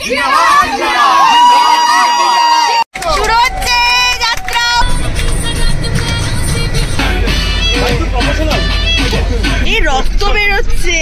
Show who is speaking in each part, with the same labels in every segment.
Speaker 1: শুরু হচ্ছে যাত্রা। এই রক্ত বেরোচ্ছে।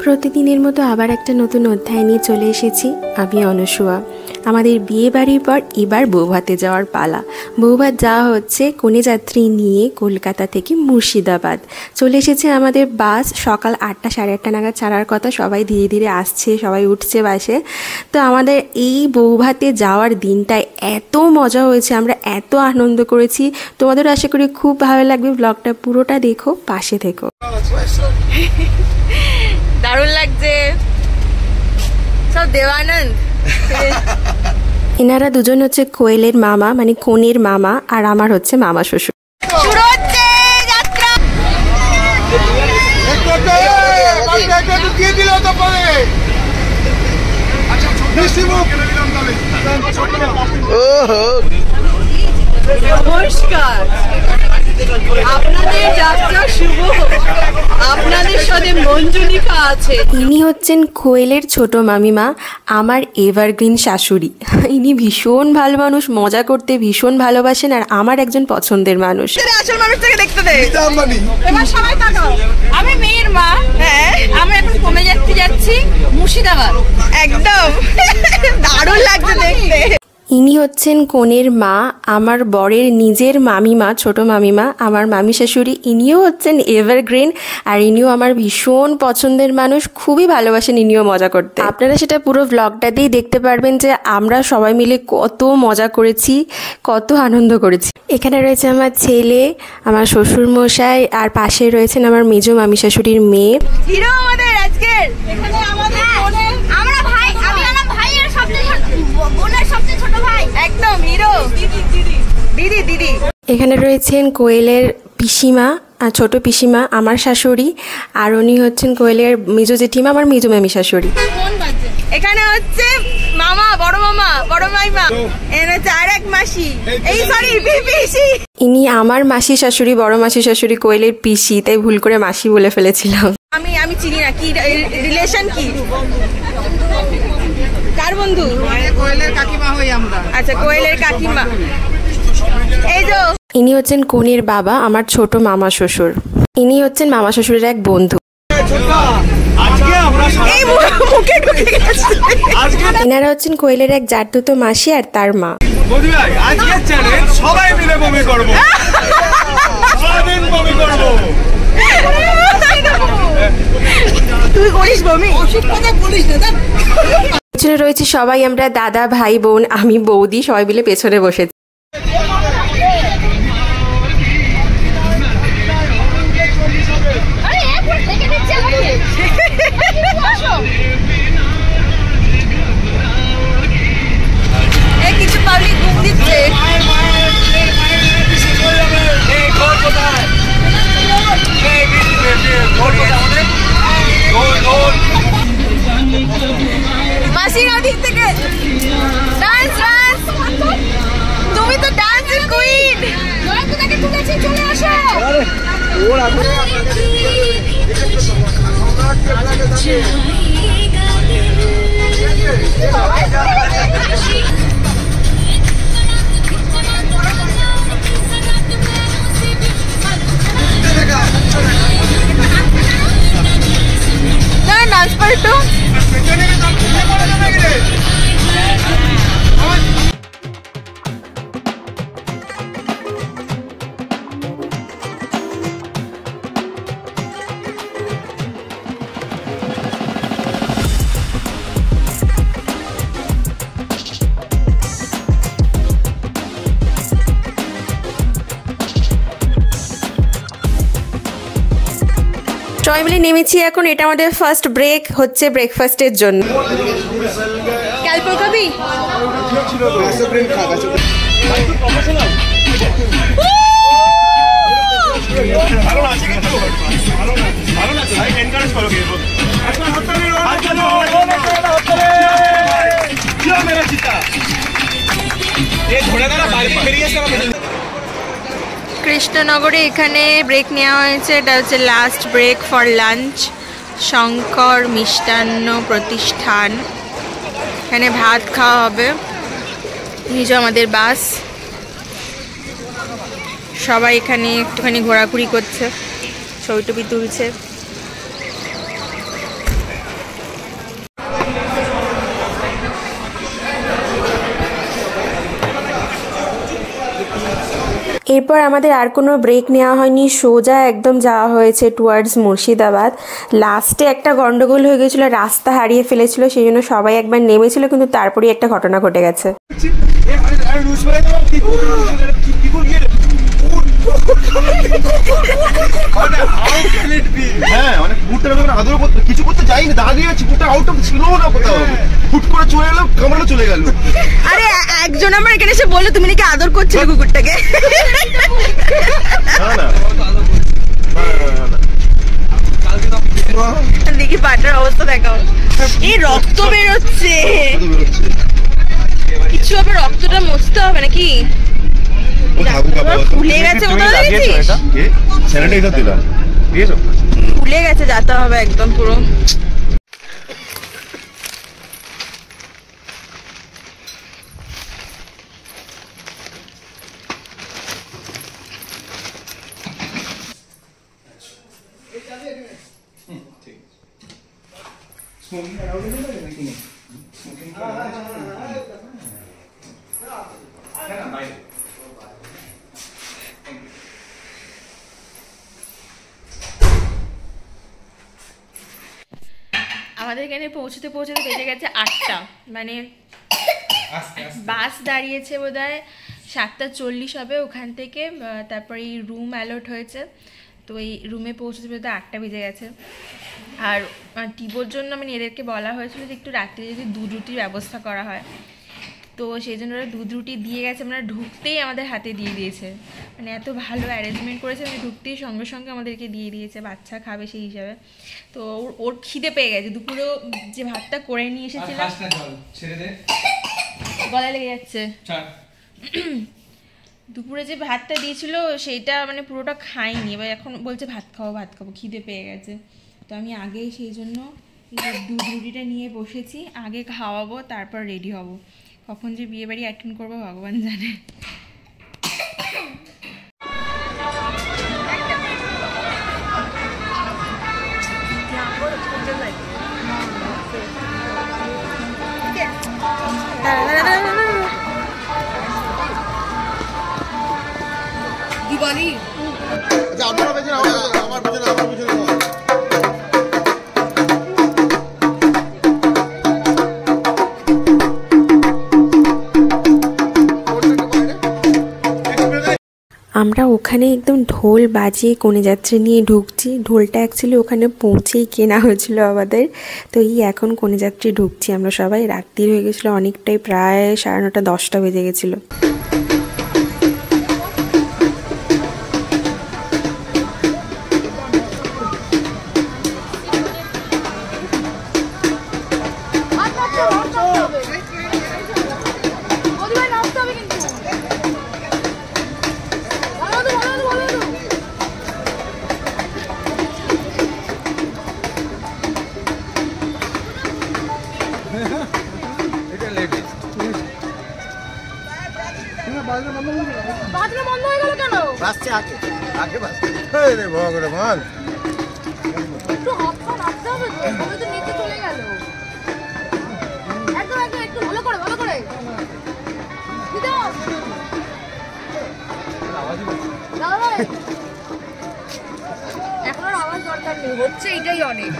Speaker 2: প্রতিদিনের মতো আবার একটা নতুন অধ্যায় নিয়ে চলে এসেছি। আমি অনসুয়া। আমাদের বিয়ে বাড়ির পর এবার বৌভাতে যাওয়ার পালা। বৌভাত যাওয়া হচ্ছে কনে যাত্রী নিয়ে কলকাতা থেকে মুর্শিদাবাদ। চলে এসেছে আমাদের বাস। সকাল 8টা সাড়ে 8টা নাগাদ ছাড়ার কথা। সবাই ধীরে ধীরে আসছে, সবাই উঠছে বাসে। তো আমাদের এই বৌভাতে যাওয়ার দিনটায় এত মজা হয়েছে, আমরা এত আনন্দ করেছি। তোমাদের আশা করি খুব ভালো লাগবে। ব্লগটা পুরোটা দেখো, পাশে থেকো।
Speaker 1: দারুণ লাগছে সব। দেবানন্দ
Speaker 2: এনারা দুজন হচ্ছে কোয়েলের মামা, মানে কনের মামা, আর আমার হচ্ছে মামা শ্বশুর।
Speaker 1: শুরু হচ্ছে যাত্রা। নমস্কার, আপনাদের যাত্রা শুভ। আপনাদের সাথে মঞ্জুলিকা আছে।
Speaker 2: ইনি হচ্ছেন কোয়েলের ছোট মামিমা, আমার এভারগ্রিন শাশুড়ি। ইনি ভীষণ ভালো মানুষ, মজা করতে ভীষণ ভালোবাসেন, আর আমার একজন পছন্দের মানুষ।
Speaker 1: আসল মানুষটাকে দেখতে দে। এবার সবাই তাকাও। আমি মেয়ের মা। হ্যাঁ, আমরা এখন কমে যাচ্ছি মুর্শিদাবাদ। একদম দারুণ লাগছে দেখতে।
Speaker 2: ইনি হচ্ছেন কনের মা, আমার বরের নিজের মামিমা, ছোট মামিমা, আমার মামি শাশুড়ি। ইনিও হচ্ছেন এভারগ্রিন, আর ইনিও আমার ভীষণ পছন্দের মানুষ। খুবই ভালোবাসেন ইনিও মজা করতে। আপনারা সেটা পুরো ব্লগটা দিয়ে দেখতে পারবেন যে আমরা সবাই মিলে কত মজা করেছি, কত আনন্দ করেছি। এখানে রয়েছে আমার ছেলে, আমার শ্বশুর মশাই, আর পাশে রয়েছেন আমার মেজো মামি শাশুড়ির মেয়ে।
Speaker 1: হিরো আমাদের আজকের এখানে আমাদের আমরা ভাই, আমি আমার ভাইয়ের সবচেয়ে বোনের সবচেয়ে ছোট ভাই। একদম হিরো। দিদি দিদি।
Speaker 2: এখানে রয়েছেন কোয়েলের পিসিমা, আর ছোট পিসিমা আমার শাশুড়ি, আর উনি হচ্ছেন কোয়েলের মেজো জেঠিমা, আমার মেজো মামি শাশুড়ি।
Speaker 1: এখানে হচ্ছে মামা, বড় মামা, বড় মাইমা, এখানে হচ্ছে আরেক মাসি, এই সরি পিসি।
Speaker 2: ইনি আমার মাসি শাশুড়ি, বড় মাসি শাশুড়ি, কোয়েলের পিসি, তাই ভুল করে মাসি বলে ফেলেছিলাম।
Speaker 1: আমি চিনি না, কি রিলেশন, কি কার বন্ধু?
Speaker 3: কোয়েলের কাকিমা হই আমরা।
Speaker 1: আচ্ছা, কোয়েলের কাকিমা। এই যে
Speaker 2: ইনি হচ্ছেন কনের বাবা, আমার ছোট মামা শ্বশুর। ইনি হচ্ছেন মামা শ্বশুরের এক বন্ধু। এনারা হচ্ছেন কোয়েলের এক জারতুতো মাসি আর তার মা।
Speaker 3: সবাই মিলে বমি করবো, সারাদিন বমি করবো।
Speaker 1: তুই করিস বমি?
Speaker 2: পেছনে রয়েছে সবাই, আমরা দাদা, ভাই, বোন, আমি, বৌদি, সবাই মিলে পেছনে বসেছি।
Speaker 1: কিছু পাবলিক ঘুম দিচ্ছে। মাসির ওদিক থেকে ডান্স ডান্স। তুমি তো ডান্সের কুইন। চলে আসো। ডান্স পাল্টো।
Speaker 2: সবাই মিলে নেমেছি এখন। এটা আমাদের ফার্স্ট ব্রেক হচ্ছে ব্রেকফাস্টের জন্য।
Speaker 1: ক্যালপো খাবি?
Speaker 2: কৃষ্ণনগরে এখানে ব্রেক নেওয়া হয়েছে। এটা হচ্ছে last break for lunch. Shankar Mishtanna Pratishthan, এখানে ভাত খাওয়া হবে। এই যে আমাদের বাস, সবাই এখানে একটুখানি ঘোরাঘুরি করছে, ছবি টবি তুলছে।
Speaker 4: এরপর আমাদের আর কোনো ব্রেক নেওয়া হয়নি, সোজা একদম যাওয়া হয়েছে টুয়ার্ডস মুর্শিদাবাদ। লাস্টে একটা গন্ডগোল হয়ে গেছিলো, রাস্তা হারিয়ে ফেলেছিল, সেই জন্য সবাই একবার নেমেছিল, কিন্তু তারপরেই একটা ঘটনা ঘটে গেছে।
Speaker 3: হ্যাঁ মানে কুকুরটা আদর করতে কিছু করতে যাইনি, দাঁড়িয়ে আছি, কুকুরটা আউট অফ ছিল না কোথাও, হুট করে চলে এলো, কামড়ে চলে গেল।
Speaker 1: আরে একজন আমার এখানে এসে বললো তুমি নাকি আদর করছিলে কুকুরটাকে। দেখি পাটার অবস্থা দেখাও, এই রক্ত বেরোচ্ছে, কিছু আবার রক্তটা মুছতে হবে নাকি? ফুলে গেছে, ফুলে গেছে, যেতে হবে একদম পুরো।
Speaker 2: আমাদের এখানে পৌঁছতে পৌঁছতে বেজে গেছে 8টা, মানে বাস দাঁড়িয়েছে বোধহয় 7:40 হবে ওখান থেকে। তারপরে এই রুম অ্যালট হয়েছে, তো এই রুমে পৌঁছতে পৌঁছতে 8টা বেজে গেছে। আর টিবোর জন্য মানে এদেরকে বলা হয়েছিল যে একটু রাত্রে যদি দুধ রুটির ব্যবস্থা করা হয়, তো সেই জন্য ওরা দুধ রুটি দিয়ে গেছে, আমরা ঢুকতেই আমাদের হাতে দিয়ে দিয়েছে, মানে এত ভালো অ্যারেঞ্জমেন্ট করেছে, মানে ঢুকতেই সঙ্গে সঙ্গে আমাদেরকে দিয়ে দিয়েছে, বাচ্চা খাবে সেই হিসাবে। তো ওর খিদে পেয়ে গেছে, দুপুরেও যে ভাতটা করে নিয়ে এসেছিলাম, গলায় লেগে যাচ্ছে, দুপুরে যে ভাতটা দিয়েছিল সেইটা মানে পুরোটা খাইনি, এবার এখন বলছে ভাত খাবো ভাত খাবো, খিদে পেয়ে গেছে। তো আমি আগেই সেই জন্য দুধ রুটিটা নিয়ে বসেছি, আগে খাওয়াবো তারপর রেডি হব। কখন যে বিয়ে বাড়ি অ্যাটেন্ড করবো ভগবান জানে।
Speaker 1: দিবালি
Speaker 3: আচ্ছা আপনারা পেছনে, আমার পেছনে, আমার পেছনে।
Speaker 4: আমরা ওখানে একদম ঢোল বাজিয়ে কনেযাত্রী নিয়ে ঢুকছি। ঢোলটা অ্যাকচুয়ালি ওখানে পৌঁছেই কেনা হয়েছিল আমাদের। তো এই এখন কনেযাত্রী ঢুকছি আমরা সবাই। রাত্রি হয়ে গেছিলো অনেকটাই, প্রায় 9:30 10টা বেজে গেছিলো।
Speaker 1: এখন আর আওয়াজ দরকার নেই, হচ্ছে এটাই অনেক।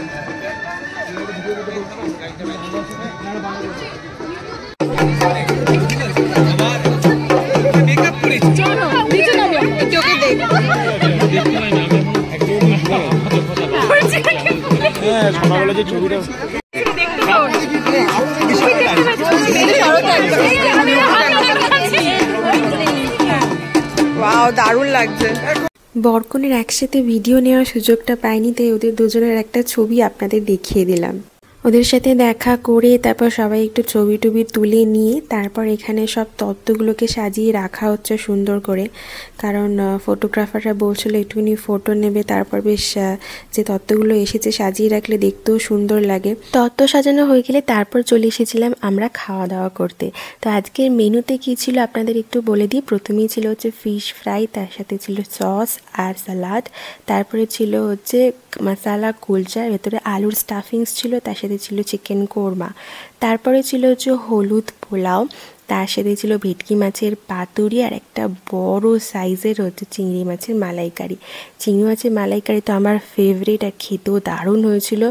Speaker 3: সকালবেলা যে ছবিটা
Speaker 1: দারুণ লাগছে।
Speaker 4: বরকনের একসাথে ভিডিও নেওয়ার সুযোগটা পাইনি, তাই ওদের দুজনের একটা ছবি আপনাদের দেখিয়ে দিলাম। ওদের সাথে দেখা করে তারপর সবাই একটু ছবি টবি তুলে নিয়ে তারপর এখানে সব তত্ত্বগুলোকে সাজিয়ে রাখা হচ্ছে সুন্দর করে, কারণ ফটোগ্রাফাররা বলছিল একটুখানি ফটো নেবে, তারপর বেশ যে তত্ত্বগুলো এসেছে সাজিয়ে রাখলে দেখতেও সুন্দর লাগে। তত্ত্ব সাজানো হয়ে গেলে তারপর চলে এসেছিলাম আমরা খাওয়া দাওয়া করতে। তো আজকের মেনুতে কী ছিল আপনাদের একটু বলে দিই। প্রথমেই ছিল হচ্ছে ফিশ ফ্রাই, তার সাথে ছিল সস আর স্যালাড, তারপরে ছিল হচ্ছে মশালা কুলচা, ভেতরে আলুর স্টাফিংস ছিল, তার সাথে ছিল চিকেন কোরমা, তারপরে ছিল হচ্ছে হলুদ পোলাও, তার সাথে ছিল ভেটকি মাছের পাতুরি আর একটা বড় সাইজের হচ্ছে চিংড়ি মাছের মালাইকারি। চিংড়ি মাছের মালাইকারি তো আমার ফেভারিট আর খেতেও দারুণ হয়েছিল।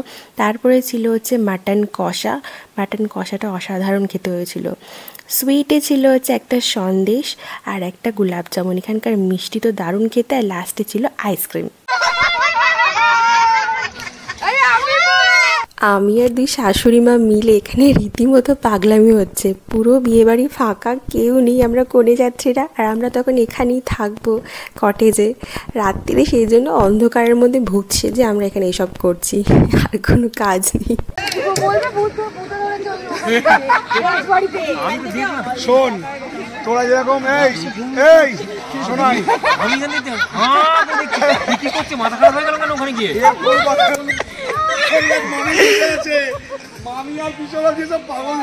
Speaker 4: তারপরে ছিল হচ্ছে মাটন কষা, মাটন কষাটা অসাধারণ খেতে হয়েছিল। সুইটে ছিল হচ্ছে একটা সন্দেশ আর একটা গোলাপ জামুন, এখানকার মিষ্টি তো দারুণ খেতে, আর লাস্টে ছিল আইসক্রিম। আমি আর দুই শাশুড়ি মা মিলে এখানে রীতিমতো পাগলামি হচ্ছে, পুরো বিয়েবাড়ি ফাঁকা, কেউ নেই, আমরা কোণে যাত্রীরা, আর আমরা তখন এখানেই থাকবো কটেজে রাত্রিরে, সেই জন্য অন্ধকারের মধ্যে ভুগছে যে আমরা এখানে এসব করছি, আর কোনো কাজ নেই।
Speaker 3: শোন তোরা যেরকম এই শোনাই আমি জানিতে কি করছে, মাথা খারাপ হয়ে গেল কেন ওখানে গিয়ে? মামি আর পিছনে যেসব পাগল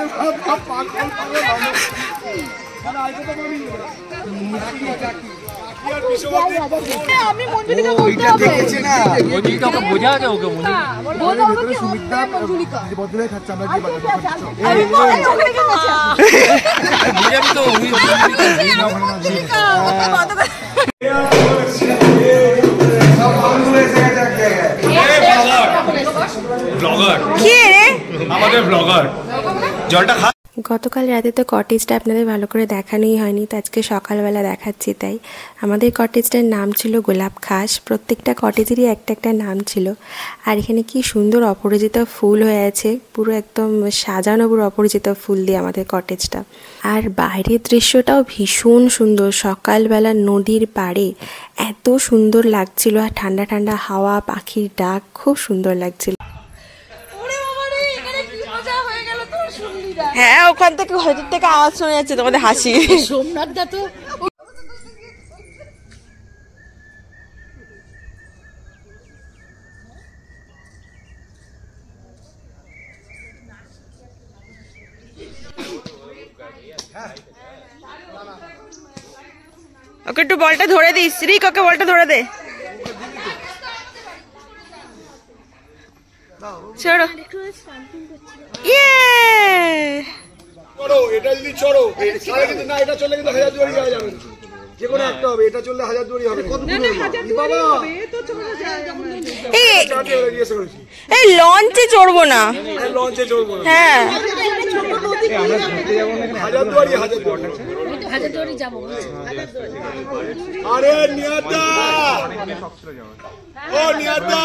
Speaker 4: গতকাল রাতে তো কটেজটা আপনাদের ভালো করে দেখানোই হয়নি, তো আজকে সকালবেলা দেখাচ্ছি। তাই আমাদের কটেজটার নাম ছিল গোলাপ খাস, প্রত্যেকটা কটেজেরই একটা একটা নাম ছিল। আর এখানে কি সুন্দর অপরাজিতা ফুল হয়ে আছে, পুরো একদম সাজানো পুরো অপরাজিতা ফুল দিয়ে আমাদের কটেজটা। আর বাইরের দৃশ্যটাও ভীষণ সুন্দর, সকালবেলা নদীর পাড়ে এত সুন্দর লাগছিল, আর ঠান্ডা ঠান্ডা হাওয়া, পাখির ডাক, খুব সুন্দর লাগছিল।
Speaker 1: হ্যাঁ, ওখান থেকে হয়তো থেকে আওয়াজ শোনা যাচ্ছে তোমাদের হাসি। সোমনাথ দা তো ওকে একটু বলটা ধরে দিস, রিক ওকে বলটা ধরে দে। চলো
Speaker 3: এটা যদি চড়ো কিন্তু না, এটা চললে কিন্তু হাজারদুয়ারি যাওয়া যাবে না, যে কোনো একটা হবে, এটা চললে হাজারদুয়ারি হবে।
Speaker 1: এই লঞ্চে চড়বো না,
Speaker 3: লঞ্চে চড়বো না,
Speaker 1: হ্যাঁ
Speaker 3: হাজারদুয়ারি যাবো। আরে নিয়াদা, ও নিয়াদা,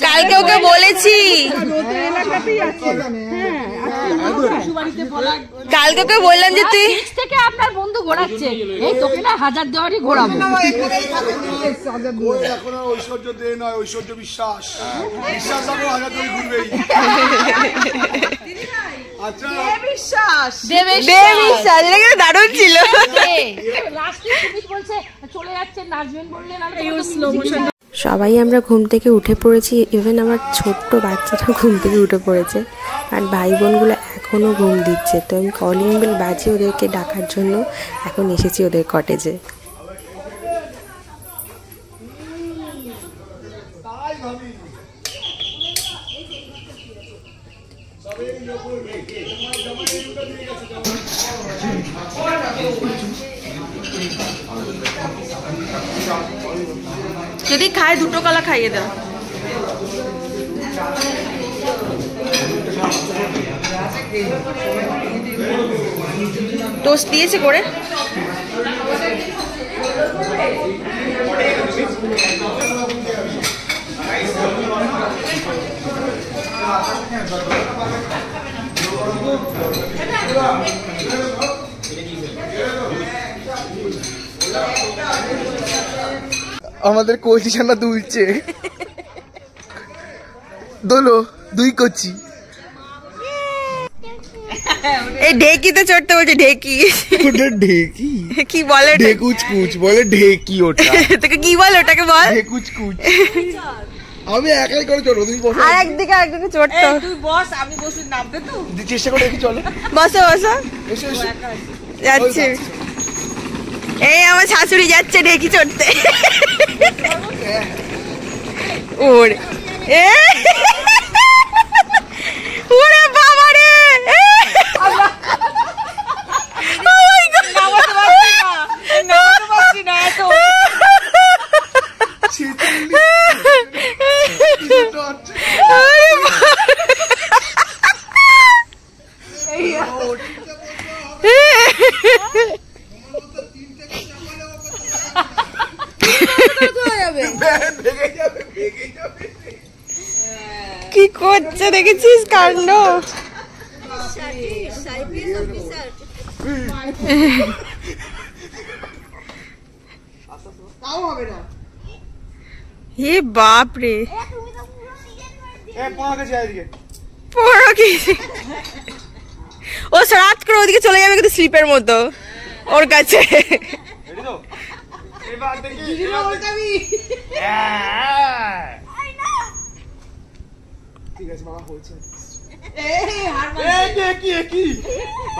Speaker 1: কালকে ওকে বলেছি, কালকে ওকে বললাম যে তুই
Speaker 5: থেকে আপনার বন্ধু ঘোরাচ্ছে, এই তোকে না হাজারদুয়ারি ঘোরাবো।
Speaker 3: এখন ঐশ্বর্য দে নয়, ঐশ্বর্য বিশ্বাস, বিশ্বাস আমরা হাজারদুয়ারি ঘুরবেই। আচ্ছা
Speaker 1: বিশ্বাস, দারুণ ছিল।
Speaker 4: সবাই আমরা ঘুম থেকে উঠে পড়েছি, ইভেন আমার ছোট্ট বাচ্চাটা ঘুম থেকে উঠে পড়েছে, আর ভাই বোনগুলো এখনও ঘুম দিচ্ছে। তো আমি কলিং বেল বাজিয়ে ওদেরকে ডাকার জন্য এখন এসেছি ওদের কটেজে।
Speaker 1: যদি খায় দুটো কলা খাইয়ে দাও। টোস্ট দিয়েছে করে।
Speaker 3: আমাদের কচি ছানা দুলছে, দোলো দুই কচি।
Speaker 1: এই ঢেকিতে চড়তে বলছে, ঢেকি।
Speaker 3: ওটা ঢেকি
Speaker 1: কি বলে?
Speaker 3: ঢেকুচ কুচ বলে, ঢেকি ওটা।
Speaker 1: তোকে কি বলে ওটাকে বল?
Speaker 3: ঢেকুচ কুচ। আমি একাই করে চড়বো, তুমি বসো।
Speaker 1: আরেকদিকে চড়তো।
Speaker 5: তুই বস, আমি বসে নামতে তো।
Speaker 3: চেষ্টা করে দেখি, চলো
Speaker 1: বসো বসো।
Speaker 3: এসো এসো।
Speaker 1: যাচ্ছে, এই আমার শাশুড়ি যাচ্ছে ঢেকি চড়তে। ওরে এ ওরে বাবা রে, কি করছে দেখেছিস কাণ্ড? হে বাপ রে, 15 কেজি। ও সারাত করে ওদিকে চলে যাবে কিন্তু স্লিপের মতো ওর কাছে।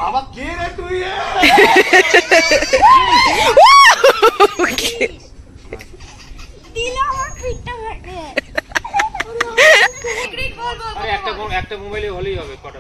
Speaker 3: বাবা কে রে তুই?
Speaker 6: একটা মোবাইলে হলেই হবে, কটা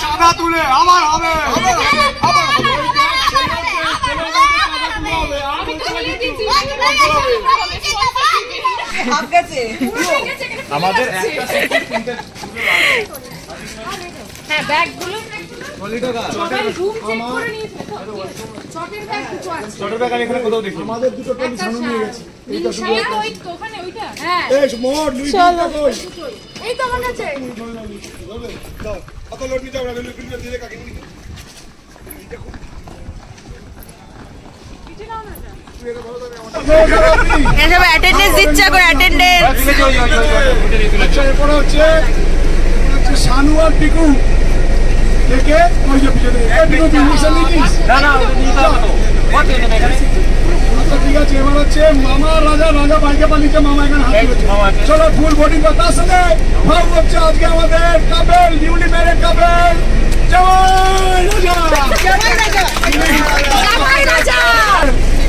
Speaker 3: চাঁদা তুলে আমার হবে। আমাদের
Speaker 5: হ্যাঁ, ব্যাগগুলো
Speaker 3: আমাদের দুটো টলি সানু নিয়ে গেছে।
Speaker 5: হ্যাঁ, এই তো আমার কাছে।
Speaker 3: অত লোড নিতে হবে না, দিলে কাকে নিতে
Speaker 1: এসব অ্যাটেন্ডেন্স দিচ্ছে এখন, অ্যাটেন্ডেন্স।
Speaker 3: আচ্ছা, এরপরে হচ্ছে সানু আর টিকু দেখে ওই যে পিছনে ঠিক আছে। এবার হচ্ছে মামা রাজা, রাজা বাইকে পালিয়েছে, মামা এখানে হাত তুলেছে। চলো ফুল বোর্ডিং করতে আসলে ভাব হচ্ছে আজকে আমাদের couple, newly married couple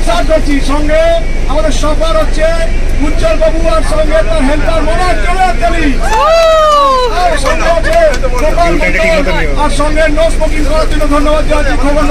Speaker 3: start করছি। সঙ্গে আমাদের সফর হচ্ছে উজ্জ্বল বাবু, আর সঙ্গে তার হেল্পার মনোজ চৌধুরী, আর সঙ্গে নো স্মোকিং করার জন্য ধন্যবাদ জানাচ্ছি। খবর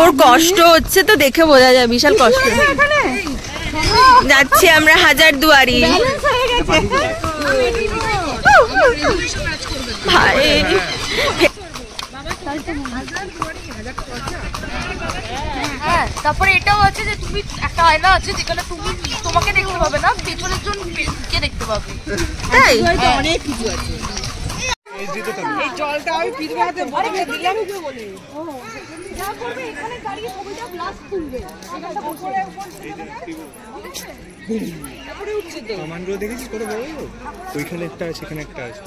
Speaker 1: ওর কষ্ট হচ্ছে তো দেখে বোঝা যায়, বিশাল কষ্ট। যাচ্ছি আমরা হাজারদুয়ারি। ভাই
Speaker 7: হ্যাঁ, তারপরে এটাও আছে যে তুমি একটা আয়না আছে যেখানে তুমি তোমাকে দেখতে পাবে না, পেছনের জন কে দেখতে পাবে।
Speaker 1: তাই
Speaker 5: অনেক কিছু আছে। এই জলটা আমি পিছনে বোতলে দিলাম বলে যা করবে এখানে দাঁড়িয়ে ছবিটা গ্লাস তুলবে, এটা উপরে তারপরে উঠছে তো
Speaker 3: সামানগুলো দেখেছিস কত বড়? ওইখানে একটা আছে, এখানে একটা আছে।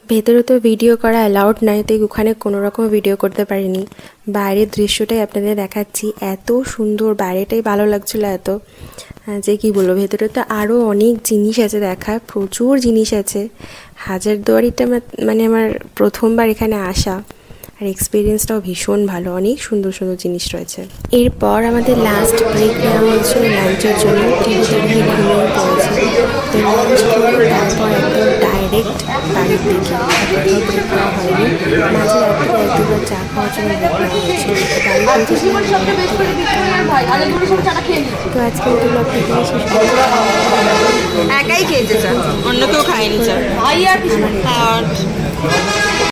Speaker 2: ভেতরে তো ভিডিও করা অ্যালাউড নয়, তাই ওখানে কোনো রকম ভিডিও করতে পারিনি। বাইরের দৃশ্যটাই আপনাদের দেখাচ্ছি। এত সুন্দর, বাইরেটাই ভালো লাগছিলো এত যে কি বলবো। ভেতরে তো আরও অনেক জিনিস আছে দেখার, প্রচুর জিনিস আছে। হাজারদুয়ারিটা মানে আমার প্রথমবার এখানে আসা, আর এক্সপিরিয়েন্সটাও ভীষণ ভালো, অনেক সুন্দর সুন্দর জিনিস রয়েছে। এরপর আমাদের লাস্ট ব্রেক নেওয়া হয়েছিল লাঞ্চের জন্য, টিভিতে গিয়ে ঘুমিয়ে পড়েছে। তো লাঞ্চ করে তারপর একদম ডাইরেক্ট বাড়ির দিকে, কোথাও ব্রেক নেওয়া হয়নি। মাঝে রাত্রে একবার চা খাওয়ার জন্য ব্রেক নেওয়া হয়েছিল। তো আজকে ওই ব্লগ থেকে শেষ করে
Speaker 1: একাই খেয়েছে চা, অন্য কেউ খায়নি চা।